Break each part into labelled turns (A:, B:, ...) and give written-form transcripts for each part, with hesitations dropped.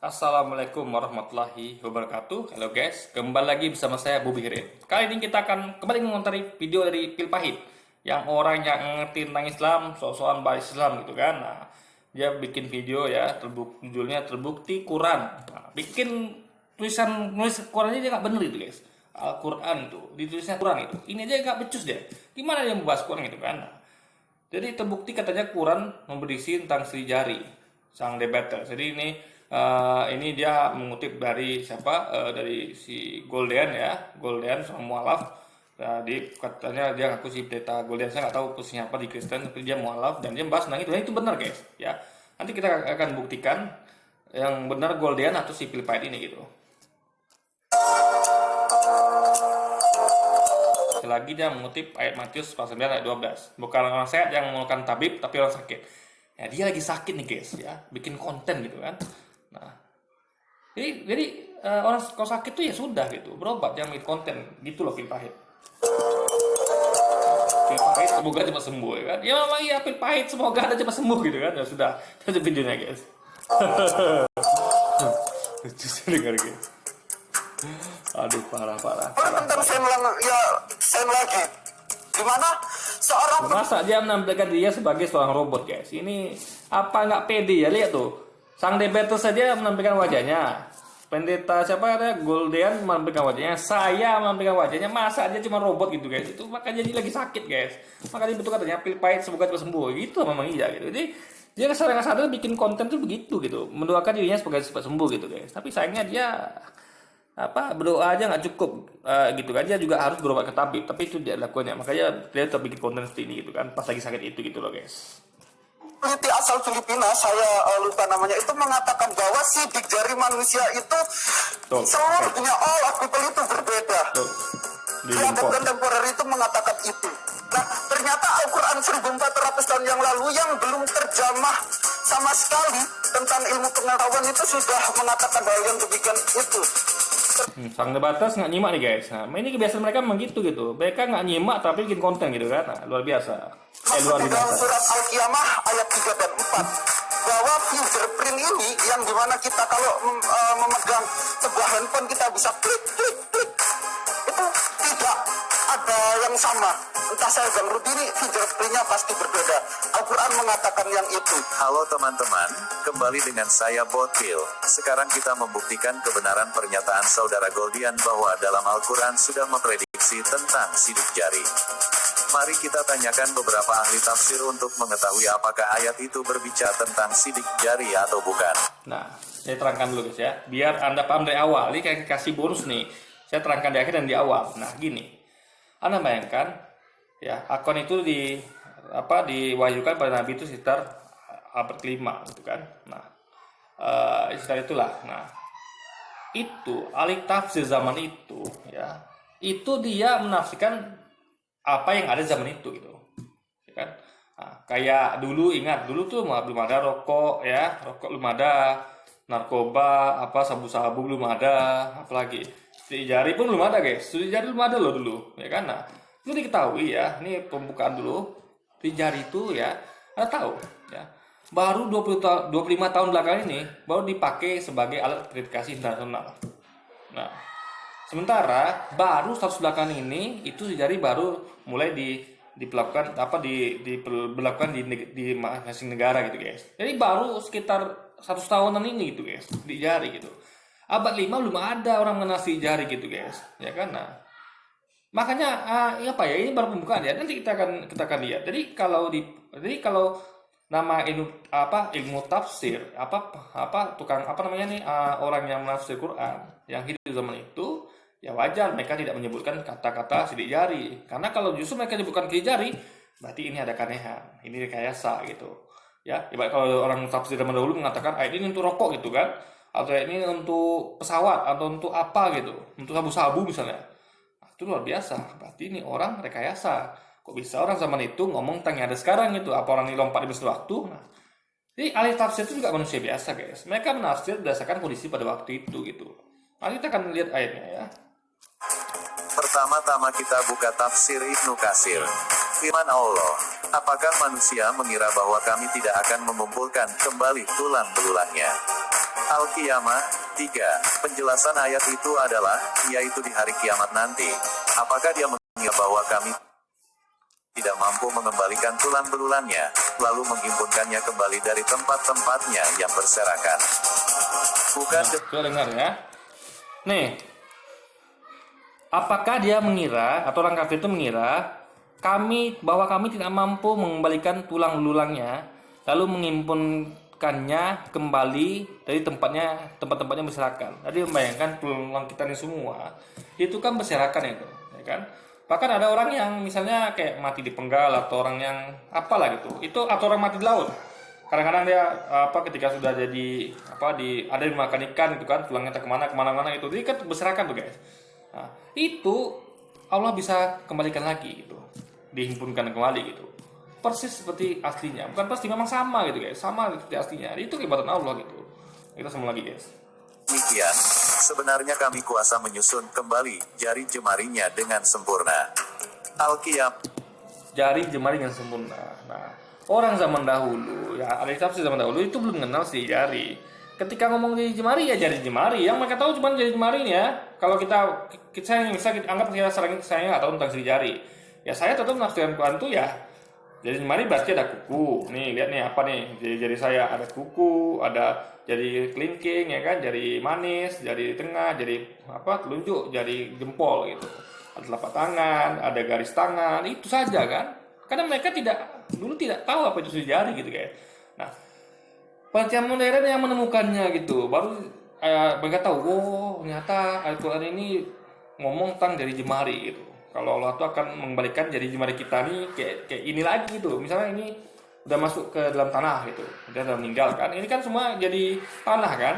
A: Assalamualaikum warahmatullahi wabarakatuh. Halo guys, kembali lagi bersama saya Bobby Hirin. Kali ini kita akan kembali mengomentari video dari Pil Pahit, yang orang yang ngerti tentang Islam, sok-sokan bahas Islam gitu kan. Nah, dia bikin video ya, judulnya terbukti Quran. Nah, bikin nulis Qurannya dia nggak bener itu guys. Al-Quran itu, ditulisnya Quran itu. Ini aja nggak becus deh. Gimana dia membahas Quran gitu kan? Nah, jadi terbukti katanya Quran berisi tentang Sri Jari, sang debater. Jadi ini dia mengutip dari siapa? Dari si Golden ya, Golden sang mualaf. Jadi katanya dia ngaku si pendeta Golden, saya nggak tahu posisinya apa di Kristen, tapi dia mualaf dan dia bahas tentang itu. Dan itu benar guys, ya. Nanti kita akan buktikan yang benar Golden atau si Pil Pahit ini gitu. Lagi dia mengutip ayat Matius pasal 9 ayat 12. Bukan orang sehat yang melakukan tabib, tapi orang sakit. Ya, dia lagi sakit nih guys, ya, bikin konten gitu kan. Nah, jadi orang kalau sakit tuh ya sudah gitu, berobat, jangan bikin konten gitu loh Pil Pahit. Pil Pahit semoga cepat sembuh ya kan. Ya memang iya Pil Pahit semoga ada cepat sembuh gitu kan. Ya sudah, itu videonya guys. Lucu dengar guys. Aduh parah.
B: Tentang sen lagi. Gimana seorang
A: masa dia menampilkan dia sebagai seorang robot guys? Ini apa nggak pede ya, lihat tuh. Sang debater saja menampilkan wajahnya. Pendeta siapa ada Golden menampilkan wajahnya. Saya menampilkan wajahnya. Masa dia cuma robot gitu guys? Itu makanya dia lagi sakit guys. Makanya betul katanya Pil Pahit semoga cepat sembuh. Gitu memang iya gitu. Jadi dia secara nggak sadar bikin konten tuh begitu gitu. Mendoakan dirinya semoga cepat sembuh gitu guys. Tapi sayangnya dia berdoa aja nggak cukup gitu kan, dia juga harus berobat ke tabib, tapi itu dia lakukannya, makanya dia tetap bikin konten seperti ini gitu kan pas lagi sakit itu gitu loh guys.
B: peneliti asal Filipina, saya lupa namanya, itu mengatakan bahwa sidik jari manusia itu seluruhnya all people itu berbeda. Kelompok kontemporer itu mengatakan itu. Nah, ternyata Al-Quran 1400 tahun yang lalu yang belum terjamah sama sekali tentang ilmu pengetahuan itu sudah mengatakan hal yang demikian itu.
A: Sang debaters nggak nyimak nih guys. Nah, ini kebiasaan mereka memang gitu. Mereka nggak nyimak tapi bikin konten gitu kan. Nah, luar biasa.
B: Maksud di dalam surat Al-Qiyamah ayat 3 dan 4 bahwa fingerprint ini yang dimana kita kalau memegang sebuah handphone kita bisa klik itu tidak ada yang sama. Entah saya Bang Rudi, fingerprintnya pasti berbeda. Al-Quran mengatakan yang itu.
C: Halo teman-teman, kembali dengan saya Botil. Sekarang kita membuktikan kebenaran pernyataan saudara Goldian bahwa dalam Al-Quran sudah memprediksi tentang sidik jari. Mari kita tanyakan beberapa ahli tafsir untuk mengetahui apakah ayat itu berbicara tentang sidik jari atau bukan.
A: Nah, saya terangkan dulu guys ya, biar Anda paham dari awal. Ini kayak kasih bonus nih. Saya terangkan di akhir dan di awal. Nah, gini. Anda bayangkan ya, akun itu diwahyukan pada Nabi itu sekitar abad ke-5 gitu kan. Nah, sekitar itulah. Nah, itu ahli tafsir zaman itu ya, itu dia menafsirkan apa yang ada zaman itu gitu. Ya kan? Nah, kayak dulu, ingat dulu tuh belum ada rokok ya, rokok belum ada, narkoba, sabu-sabu belum ada, apalagi sidik jari pun belum ada guys. Sidik jari belum ada loh dulu, ya kan? Nah, itu diketahui ya, ini pembukaan dulu. Sidik jari itu ya, Anda tahu ya, baru 25 tahun belakangan ini baru dipakai sebagai alat verifikasi internasional. Nah, sementara baru 100 belakangan ini itu sidik jari baru mulai diberlakukan di masing negara gitu guys. Jadi baru sekitar 100 tahunan ini gitu guys, sidik jari gitu. Abad 5 belum ada orang mengenal sidik jari gitu guys, ya kan? Nah, makanya ini baru pembukaan ya. Nanti kita akan lihat. Jadi kalau nama ilmu tafsir orang yang menafsir Quran yang hidup zaman itu, ya wajar mereka tidak menyebutkan kata-kata sidik jari. Karena kalau justru mereka menyebutkan sidik jari, berarti ini ada keanehan, ini rekayasa gitu. Ya, kalau orang tafsir zaman dahulu mengatakan ayat ini untuk rokok gitu kan, atau ini untuk pesawat atau untuk apa gitu, untuk sabu-sabu misalnya. Nah, itu luar biasa. Berarti ini orang rekayasa. Kok bisa orang zaman itu ngomong tentang yang ada sekarang gitu? Apa orang ini lompat di mesin waktu? Nah, jadi ahli tafsir itu juga manusia biasa guys. Mereka menafsir berdasarkan kondisi pada waktu itu gitu. Nanti kita akan lihat ayatnya ya.
C: Pertama-tama kita buka tafsir Ibnu Katsir. Firman Allah, apakah manusia mengira bahwa kami tidak akan mengumpulkan kembali tulang belulangnya? Al-Qiyamah 3. Penjelasan ayat itu adalah, yaitu di hari kiamat nanti. Apakah dia mengira bahwa kami tidak mampu mengembalikan tulang belulangnya, lalu menghimpunkannya kembali dari tempat-tempatnya yang berserakan? Bukan
A: Coba dengar ya. Nih, apakah dia mengira atau orang kafir itu mengira bahwa kami tidak mampu mengembalikan tulang belulangnya, lalu menghimpunkannya kembali dari tempat-tempatnya berserakan. Jadi membayangkan tulang kita ini semua itu kan berserakan itu, ya kan? Bahkan ada orang yang misalnya kayak mati di penggal atau orang yang apalah gitu. Itu atau orang mati di laut. Kadang-kadang dia ketika sudah jadi ada yang makan ikan gitu kan, tulangnya kemana-mana itu. Jadi kan berserakan tuh guys. Nah, itu Allah bisa kembalikan lagi gitu. Dihimpunkan kembali gitu. Persis seperti aslinya. Bukan pasti, memang sama gitu guys. Sama seperti aslinya. Itu kehebatan Allah gitu. Kita sambung lagi guys.
C: demikian, sebenarnya kami kuasa menyusun kembali jari jemarinya dengan sempurna. Al-Qiyam
A: Jari jemari yang sempurna. Nah, orang zaman dahulu, ya ahli tafsir zaman dahulu itu belum mengenal si jari. Ketika ngomong jari jemari ya jari jemari. Yang mereka tahu cuma jari jemari ya. Kalau kita anggap saya nggak tahu tentang si jari. Ya saya tetap menafsirkan Quran itu ya. Jari jemari berarti ada kuku. Nih lihat nih apa nih jari saya ada kuku, ada jari kelingking ya kan, jari manis, jari tengah, jari telunjuk, jari jempol gitu. Ada telapak tangan, ada garis tangan, itu saja kan. Karena mereka dulu tidak tahu apa itu jari gitu guys. Nah, penelitian modern yang menemukannya gitu, baru mereka tahu, oh ternyata Al-Quran ini ngomong tentang jari jemari gitu. Kalau Allah tuh akan mengembalikan jari jemari kita nih kayak ini lagi gitu. Misalnya ini udah masuk ke dalam tanah gitu, udah meninggal kan. Ini kan semua jadi tanah kan.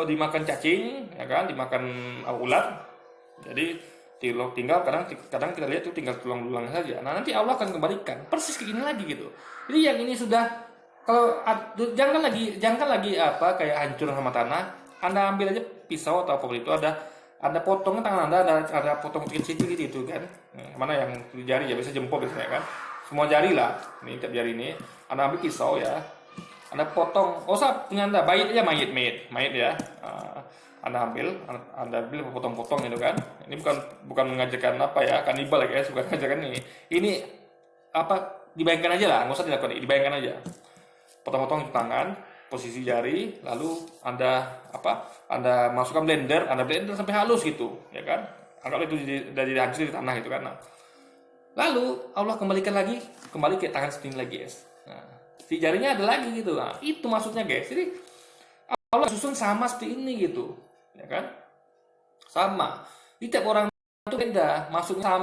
A: Dimakan cacing, ya kan, dimakan ulat. Jadi tinggal kadang kita lihat tuh tinggal tulang-tulangnya saja. Nah nanti Allah akan kembalikan persis kayak gini lagi gitu. Jadi yang ini sudah jangan lagi kayak hancur sama tanah. Anda ambil aja pisau atau apapun itu, ada potongnya tangan Anda, ada potong kecil gitu kan. Mana yang jari ya, biasa jempol biasanya kan. Semua jari lah. Ini tiap jari ini. Anda ambil pisau ya. Anda potong. Punya Anda mayit ya. Anda ambil potong-potong gitu kan. Ini bukan mengajarkan kanibal ya guys, bukan mengajarkan ini. Ini dibayangkan aja lah, nggak usah dilakukan, dibayangkan aja. Potong-potong tangan, posisi jari, lalu Anda masukkan blender, Anda blender sampai halus gitu, ya kan? Anggap itu jadi hancur di tanah gitu kan. Nah, lalu Allah kembali ke tangan seperti ini lagi guys. Nah, si jarinya ada lagi gitu. Nah, itu maksudnya guys. Jadi Allah susun sama seperti ini gitu, ya kan? Sama. Di tiap orang itu beda. Maksudnya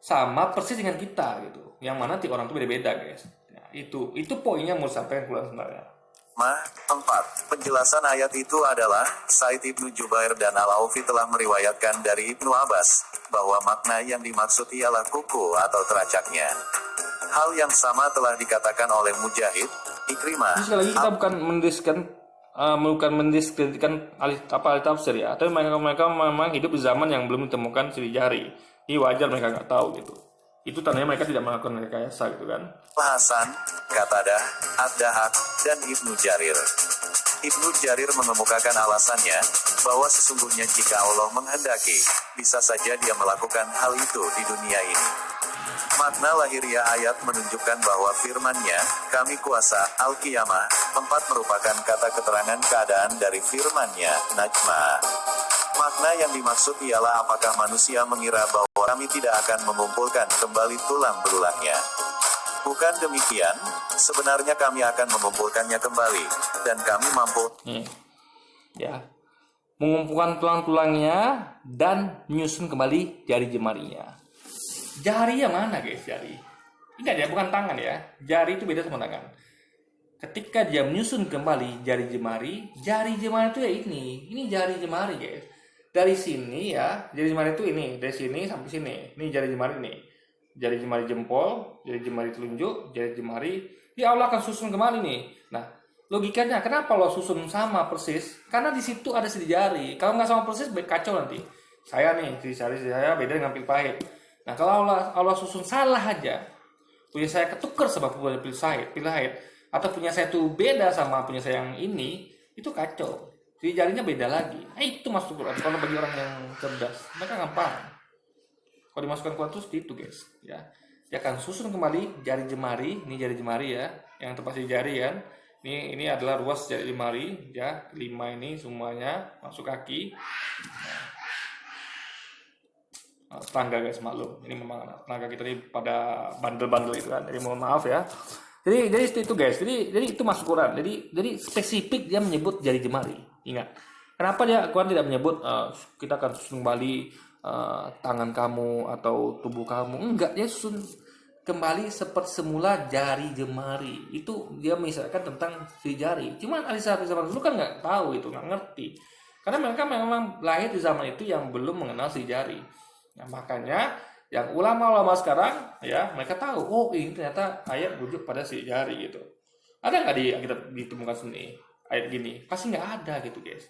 A: sama persis dengan kita gitu. Yang mana tiap orang itu beda-beda guys. Nah, itu poinnya mau sampaikan keluar sebenarnya.
C: 4. Penjelasan ayat itu adalah, Said Ibnu Jubair dan Al-Aufi telah meriwayatkan dari Ibnu Abbas, bahwa makna yang dimaksud ialah kuku atau teracaknya. Hal yang sama telah dikatakan oleh Mujahid, Ikrimah.
A: Sekali lagi kita bukan mendiskreditkan ahli tafsir ya, tapi mereka memang hidup di zaman yang belum ditemukan siri jari. Ini wajar mereka nggak tahu gitu. Itu tandanya mereka tidak melakukan rekayasa gitu kan.
C: Hasan, Qatadah, Ad-Dahak, dan Ibnu Jarir. Ibnu Jarir mengemukakan alasannya, bahwa sesungguhnya jika Allah menghendaki, bisa saja dia melakukan hal itu di dunia ini. Makna lahiriah ayat menunjukkan bahwa firman-Nya, kami kuasa, Al-Qiyamah, 4 merupakan kata keterangan keadaan dari firman-Nya, Najmah. Makna yang dimaksud ialah apakah manusia mengira bahwa kami tidak akan mengumpulkan kembali tulang belulangnya. Bukan demikian, sebenarnya kami akan mengumpulkannya kembali, dan kami mampu.
A: Ya, mengumpulkan tulang-tulangnya dan menyusun kembali jari jemarinya. Jari yang mana guys, jari? Ingat ya, bukan tangan ya. Jari itu beda sama tangan. Ketika dia menyusun kembali jari jemari itu ya ini jari jemari guys. Dari sini ya, jari jemari itu ini, dari sini sampai sini. Ini jari jemari ini. Jari jemari jempol, jari jemari telunjuk, jari jemari. Ya Allah akan susun kembali nih. Nah, logikanya kenapa Allah susun sama persis? Karena di situ ada seri jari. Kalau nggak sama persis, kacau nanti. Saya nih, seri saya beda dengan pil pahit. Nah, kalau Allah susun salah aja, punya saya ketukar sama pil pahit. atau punya saya tuh beda sama punya saya yang ini, itu kacau. Sidik jarinya beda lagi. Itu masuk Quran. Kalau bagi orang yang cerdas, mereka nggak paham. Kalau dimasukkan Quran terus itu guys, ya. Dia akan susun kembali jari jemari, ini jari jemari ya, yang tepat di jari kan. Ini adalah ruas jari jemari, ya, 5 ini semuanya masuk kaki. Tangga guys, maklum. Ini memang tenaga kita ini pada bandel-bandel itu kan. Jadi mohon maaf ya. Jadi itu guys. Jadi itu masuk Quran. Jadi spesifik dia menyebut jari jemari. Ingat. Kenapa dia Quran tidak menyebut kita akan susun kembali tangan kamu atau tubuh kamu? Enggak, dia susun kembali seperti semula jari jemari. Itu dia misalkan tentang si jari. Cuman ahli zaman dulu kan nggak tahu itu, nggak ngerti. Karena mereka memang lahir di zaman itu yang belum mengenal si jari. Nah, makanya yang ulama-ulama sekarang ya mereka tahu, oh ini ternyata ayat rujuk pada si jari gitu. Ada nggak di kita ditemukan sini ayat gini? Pasti nggak ada gitu guys.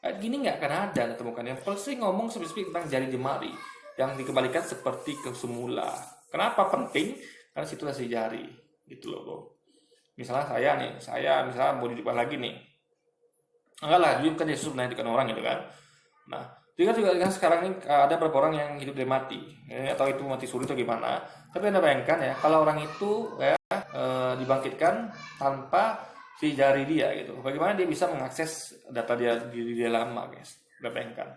A: Ayat gini nggak akan ada ditemukan. Yang pasti ngomong spesifik tentang jari jemari yang dikembalikan seperti ke semula. Kenapa penting? Karena situ si jari gitu loh bro. Misalnya saya misalnya mau dihidupkan lagi nih. Enggak lah, kan Yesus menghidupkan orang gitu kan. Nah, juga kan sekarang ini ada beberapa orang yang hidup dari mati, ya, atau itu mati suri atau gimana. Tapi Anda bayangkan ya, kalau orang itu ya dibangkitkan tanpa si jari dia gitu, bagaimana dia bisa mengakses data diri dia lama guys? Anda bayangkan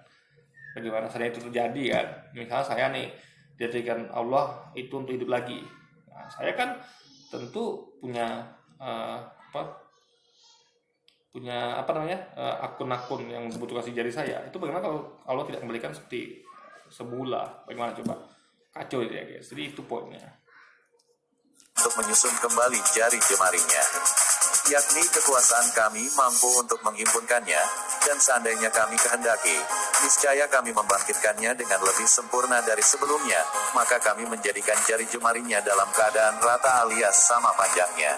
A: bagaimana saya itu terjadi kan? Misalnya saya nih dijadikan Allah itu untuk hidup lagi. Nah, saya kan tentu punya akun-akun yang membutuhkan si jari saya. Itu bagaimana kalau Allah tidak kembalikan seperti semula? Bagaimana coba? Kacau ya guys. Jadi itu poinnya.
C: Untuk menyusun kembali jari jemarinya, yakni kekuasaan kami mampu untuk menghimpunkannya, dan seandainya kami kehendaki, niscaya kami membangkitkannya dengan lebih sempurna dari sebelumnya, maka kami menjadikan jari jemarinya dalam keadaan rata alias sama panjangnya.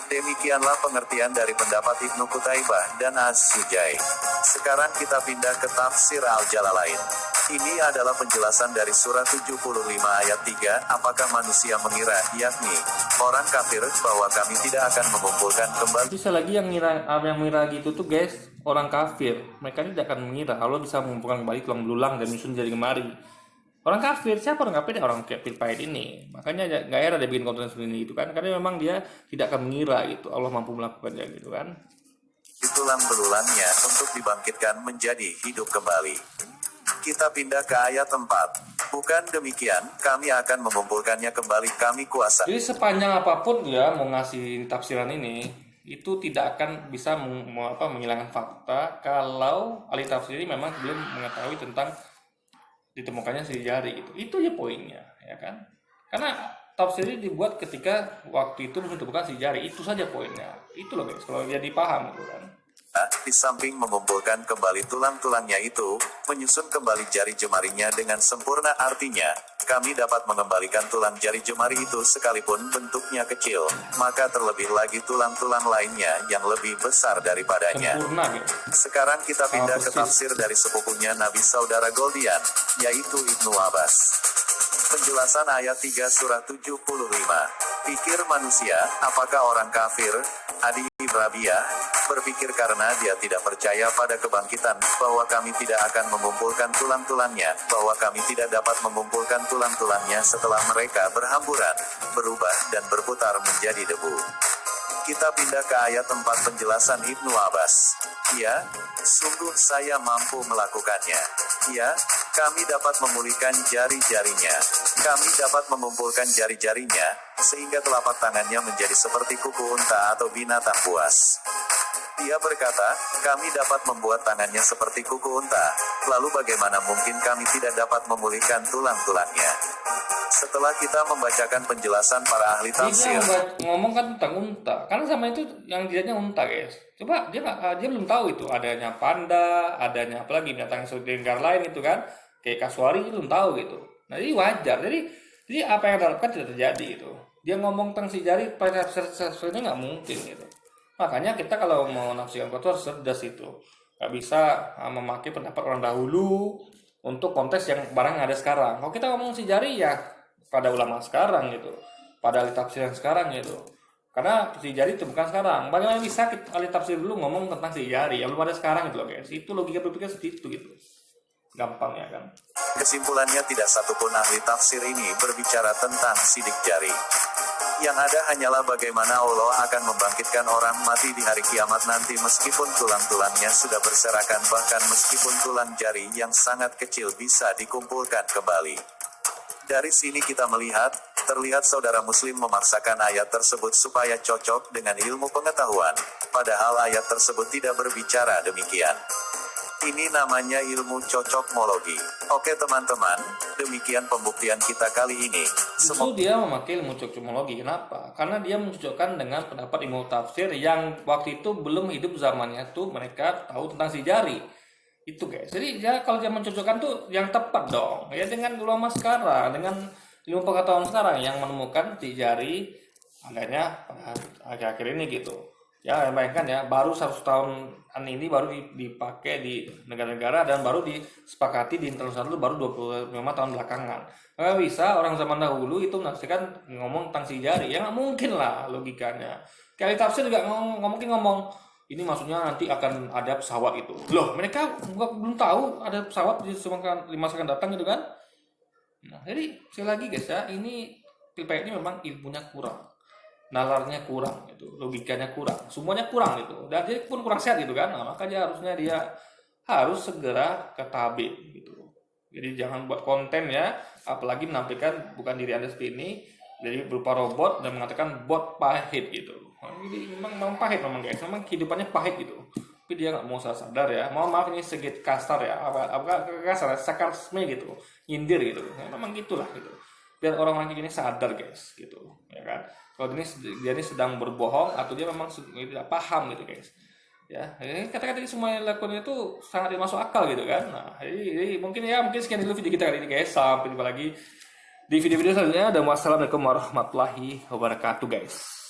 C: Demikianlah pengertian dari pendapat Ibnu Qutaibah dan Az-Sujai. Sekarang kita pindah ke tafsir Al-Jalalain. Ini adalah penjelasan dari surah 75 ayat 3, apakah manusia mengira, yakni orang kafir, bahwa kami tidak akan mengumpulkan kembali.
A: Bisa lagi yang mengira gitu tuh guys, orang kafir. Mereka tidak akan mengira Allah bisa mengumpulkan kembali tulang belulang dan menyusun jari jemari. Orang kafir, siapa orang kafir? Orang kafir pahit ini. Makanya nggak heran dia bikin konten sendiri gitu kan, karena memang dia tidak akan mengira gitu Allah mampu melakukannya gitu kan.
C: Tulang belulangnya untuk dibangkitkan menjadi hidup kembali. Kita pindah ke ayat 4. Bukan demikian, kami akan mengumpulkannya kembali, kami kuasa.
A: Jadi sepanjang apapun dia mau ngasih tafsiran ini, itu tidak akan bisa menghilangkan fakta kalau ahli tafsir ini memang belum mengetahui tentang ditemukannya si jari itu ya poinnya ya kan, karena tafsir ini dibuat ketika waktu itu belum ditemukan si jari, itu saja poinnya. Itu loh guys, kalau dia dipaham gitu kan.
C: Di samping mengumpulkan kembali tulang-tulangnya itu, menyusun kembali jari jemarinya dengan sempurna, artinya kami dapat mengembalikan tulang jari jemari itu sekalipun bentuknya kecil, maka terlebih lagi tulang-tulang lainnya yang lebih besar daripadanya.
A: Sempurna gitu.
C: Sekarang kita pindah ke tafsir dari sepupunya Nabi Saudara Goldian, yaitu Ibnu Abbas. Penjelasan ayat 3 surah 75. Pikir manusia, apakah orang kafir, Adi Rabiah, berpikir karena dia tidak percaya pada kebangkitan, bahwa kami tidak akan mengumpulkan tulang-tulangnya, bahwa kami tidak dapat mengumpulkan tulang-tulangnya setelah mereka berhamburan, berubah dan berputar menjadi debu. Kita pindah ke ayat 4 penjelasan Ibnu Abbas. Ya, sungguh saya mampu melakukannya. Ya, kami dapat memulihkan jari-jarinya. Kami dapat mengumpulkan jari-jarinya, sehingga telapak tangannya menjadi seperti kuku unta atau binatang buas. Dia berkata, kami dapat membuat tangannya seperti kuku unta, lalu bagaimana mungkin kami tidak dapat memulihkan tulang-tulangnya? Setelah kita membacakan penjelasan para ahli tafsir,
A: dia ngomong kan tentang unta, karena sama itu yang dilihatnya unta guys. Coba dia belum tahu itu adanya panda, adanya apalagi binatang selingkar lain itu kan, kayak kasuari itu belum tahu gitu. Nah ini wajar, jadi apa yang diharapkan tidak terjadi itu. Dia ngomong tentang si jari, pada sesuatunya nggak mungkin gitu. Makanya kita kalau mau nafsirkan Quran harus cerdas itu, nggak bisa memakai pendapat orang dahulu untuk konteks yang barang yang ada sekarang. Kalau kita ngomong si jari ya pada ulama sekarang gitu, pada ahli tafsir yang sekarang gitu. Karena sidik jari itu bukan sekarang. Bagaimana bisa ahli tafsir dulu ngomong tentang sidik jari yang belum ada sekarang gitu loh guys. Itu logika berpikir seperti itu gitu. Gampang ya kan.
C: Kesimpulannya tidak satupun ahli tafsir ini berbicara tentang sidik jari. Yang ada hanyalah bagaimana Allah akan membangkitkan orang mati di hari kiamat nanti meskipun tulang-tulangnya sudah berserakan, bahkan meskipun tulang jari yang sangat kecil bisa dikumpulkan kembali. Dari sini kita melihat, terlihat saudara muslim memaksakan ayat tersebut supaya cocok dengan ilmu pengetahuan, padahal ayat tersebut tidak berbicara demikian. Ini namanya ilmu cocokmologi. Oke teman-teman, demikian pembuktian kita kali ini.
A: Justru dia memakai ilmu cocokmologi. Kenapa? Karena dia mencocokkan dengan pendapat ilmu tafsir yang waktu itu belum hidup zamannya tuh mereka tahu tentang si jari. Itu guys. Jadi ya kalau dia mencocokkan tuh yang tepat dong. Ya dengan ulama sekarang, dengan ilmu pengetahuan sekarang yang menemukan si jari adanya akhir-akhir ini gitu. Ya bayangkan ya, baru 100 tahun ini baru dipakai di negara-negara dan baru disepakati di internasional itu baru 25 tahun belakangan. Nggak bisa orang zaman dahulu itu menafsirkan ngomong tentang si jari. Ya nggak mungkin lah logikanya. Kayak tafsir juga nggak mungkin ngomong ini maksudnya nanti akan ada pesawat itu. Loh, mereka belum tahu ada pesawat di masa akan datang gitu kan. Nah, jadi sekali lagi guys ya, ini PPK ini memang ilmunya kurang. Nalarnya kurang gitu, logikanya kurang, semuanya kurang gitu. Dan dia pun kurang sehat gitu kan. Nah, makanya harusnya dia harus segera ke tabib gitu. Jadi jangan buat konten ya, apalagi menampilkan bukan diri Anda seperti ini, jadi berupa robot dan mengatakan bot pahit gitu. Jadi memang pahit memang guys, memang kehidupannya pahit gitu. Tapi dia nggak mau sadar ya. Mohon maaf ini sedikit kasar ya, apa kasar, sarkasme gitu, nyindir gitu. Ya, memang gitulah gitu. Biar orang-orang ini sadar guys gitu, ya kan. Kalau dia ini sedang berbohong atau dia memang tidak paham gitu guys. Ya, kata-kata ini semua yang lakukan itu sangat masuk akal gitu kan. Nah, jadi mungkin sekian dulu video kita kali ini guys. Sampai jumpa lagi di video-video selanjutnya. Dan wassalamualaikum warahmatullahi wabarakatuh guys.